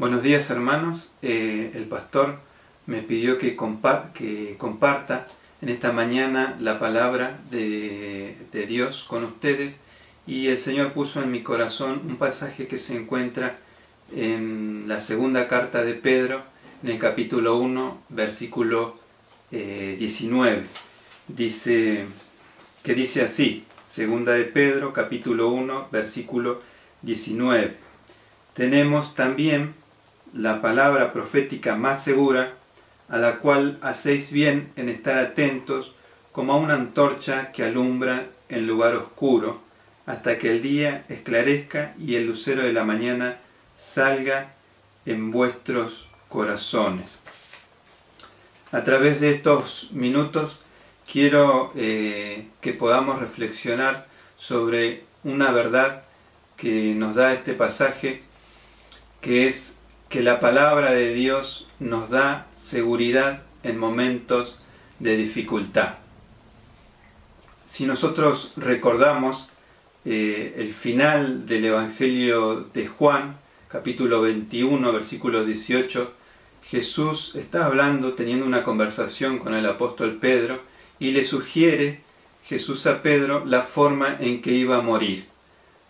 Buenos días, hermanos. El pastor me pidió que comparta en esta mañana la palabra de Dios con ustedes, y el Señor puso en mi corazón un pasaje que se encuentra en la segunda carta de Pedro, en el capítulo 1, versículo 19. Dice así, segunda de Pedro, capítulo 1, versículo 19. Tenemos también la palabra profética más segura, a la cual hacéis bien en estar atentos, como a una antorcha que alumbra en lugar oscuro, hasta que el día esclarezca y el lucero de la mañana salga en vuestros corazones. A través de estos minutos quiero que podamos reflexionar sobre una verdad que nos da este pasaje, que es que la palabra de Dios nos da seguridad en momentos de dificultad. Si nosotros recordamos el final del Evangelio de Juan, capítulo 21, versículo 18, Jesús está hablando, teniendo una conversación con el apóstol Pedro, y le sugiere Jesús a Pedro la forma en que iba a morir.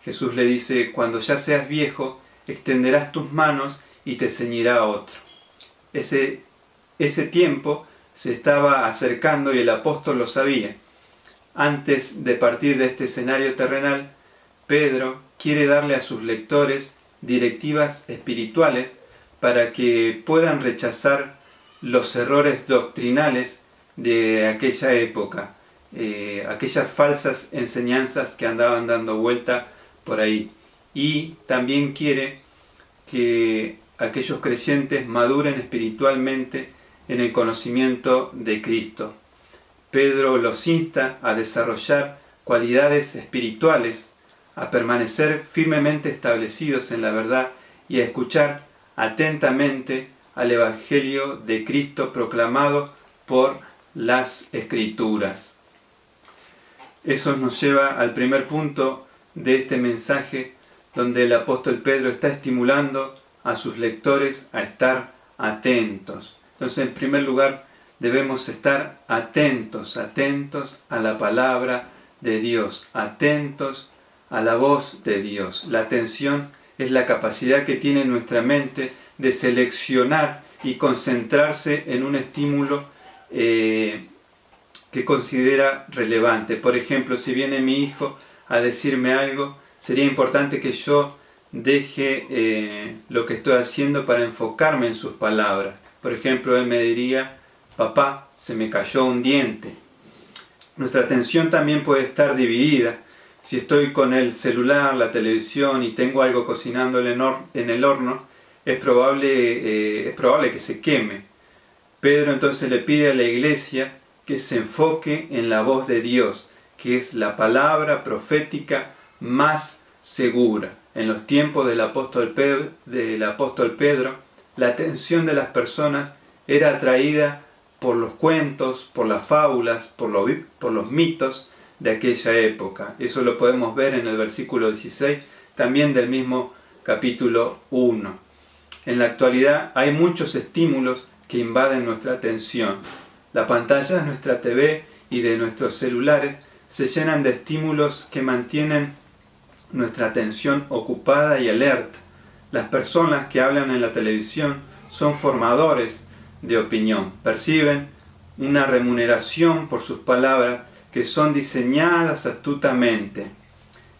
Jesús le dice: cuando ya seas viejo, extenderás tus manos y te ceñirá otro. Ese tiempo se estaba acercando y el apóstol lo sabía. Antes de partir de este escenario terrenal, Pedro quiere darle a sus lectores directivas espirituales para que puedan rechazar los errores doctrinales de aquella época, aquellas falsas enseñanzas que andaban dando vuelta por ahí. Y también quiere que aquellos creyentes maduren espiritualmente en el conocimiento de Cristo. Pedro los insta a desarrollar cualidades espirituales, a permanecer firmemente establecidos en la verdad y a escuchar atentamente al Evangelio de Cristo proclamado por las Escrituras. Eso nos lleva al primer punto de este mensaje, donde el apóstol Pedro está estimulando a sus lectores a estar atentos. Entonces, en primer lugar, debemos estar atentos a la palabra de Dios, atentos a la voz de Dios. La atención es la capacidad que tiene nuestra mente de seleccionar y concentrarse en un estímulo que considera relevante. Por ejemplo, si viene mi hijo a decirme algo, sería importante que yo deje lo que estoy haciendo para enfocarme en sus palabras. Por ejemplo, él me diría: papá, se me cayó un diente. Nuestra atención también puede estar dividida. Si estoy con el celular, la televisión y tengo algo cocinando en el horno, es probable que se queme. Pedro entonces le pide a la iglesia que se enfoque en la voz de Dios, que es la palabra profética más segura. En los tiempos del apóstol Pedro, la atención de las personas era atraída por los cuentos, por las fábulas, por los mitos de aquella época. Eso lo podemos ver en el versículo 16, también del mismo capítulo 1. En la actualidad hay muchos estímulos que invaden nuestra atención. La pantalla de nuestra TV y de nuestros celulares se llenan de estímulos que mantienen nuestra atención ocupada y alerta. Las personas que hablan en la televisión son formadores de opinión. Perciben una remuneración por sus palabras que son diseñadas astutamente.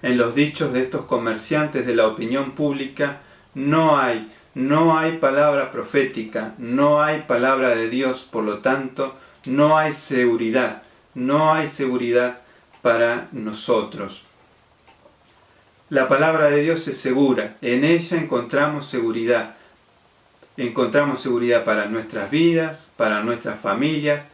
En los dichos de estos comerciantes de la opinión pública no hay palabra profética, no hay palabra de Dios, por lo tanto no hay seguridad para nosotros. La palabra de Dios es segura, en ella encontramos seguridad para nuestras vidas, para nuestras familias,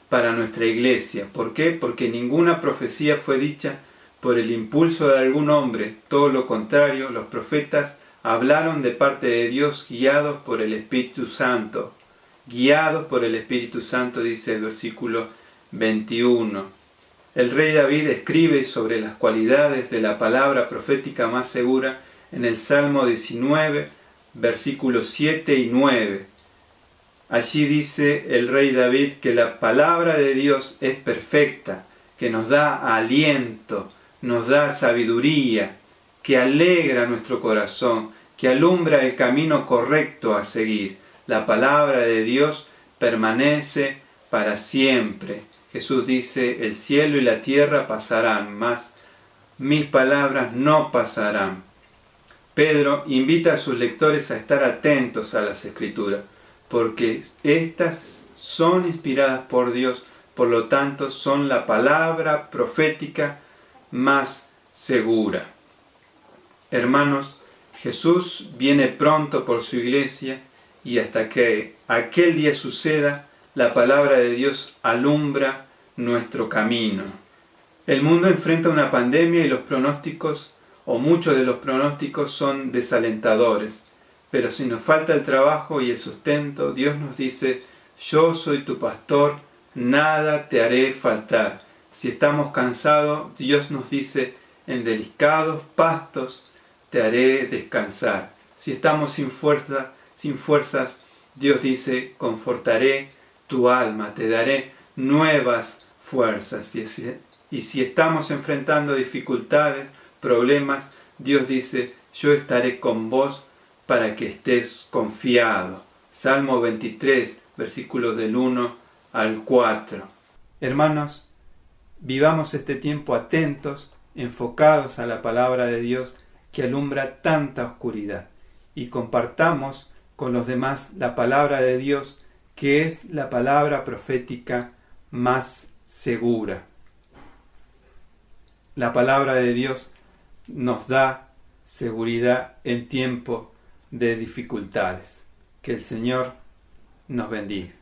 para nuestra iglesia. ¿Por qué? Porque ninguna profecía fue dicha por el impulso de algún hombre, todo lo contrario, los profetas hablaron de parte de Dios guiados por el Espíritu Santo. Guiados por el Espíritu Santo, dice el versículo 21. El rey David escribe sobre las cualidades de la palabra profética más segura en el Salmo 19, versículos 7 y 9. Allí dice el rey David que la palabra de Dios es perfecta, que nos da aliento, nos da sabiduría, que alegra nuestro corazón, que alumbra el camino correcto a seguir. La palabra de Dios permanece para siempre. Jesús dice, el cielo y la tierra pasarán, mas mis palabras no pasarán. Pedro invita a sus lectores a estar atentos a las Escrituras, porque estas son inspiradas por Dios, por lo tanto son la palabra profética más segura. Hermanos, Jesús viene pronto por su iglesia y hasta que aquel día suceda, la palabra de Dios alumbra nuestro camino. El mundo enfrenta una pandemia y los pronósticos, o muchos de los pronósticos, son desalentadores. Pero si nos falta el trabajo y el sustento, Dios nos dice, yo soy tu pastor, nada te haré faltar. Si estamos cansados, Dios nos dice, en delicados pastos te haré descansar. Si estamos sin fuerzas, Dios dice, confortaré tu alma, te daré nuevas fuerzas. Y si estamos enfrentando dificultades, problemas, Dios dice, yo estaré con vos para que estés confiado. Salmo 23, versículos del 1 al 4. Hermanos, vivamos este tiempo atentos, enfocados a la palabra de Dios que alumbra tanta oscuridad, y compartamos con los demás la palabra de Dios, que es la palabra profética más segura. La palabra de Dios nos da seguridad en tiempo de dificultades. Que el Señor nos bendiga.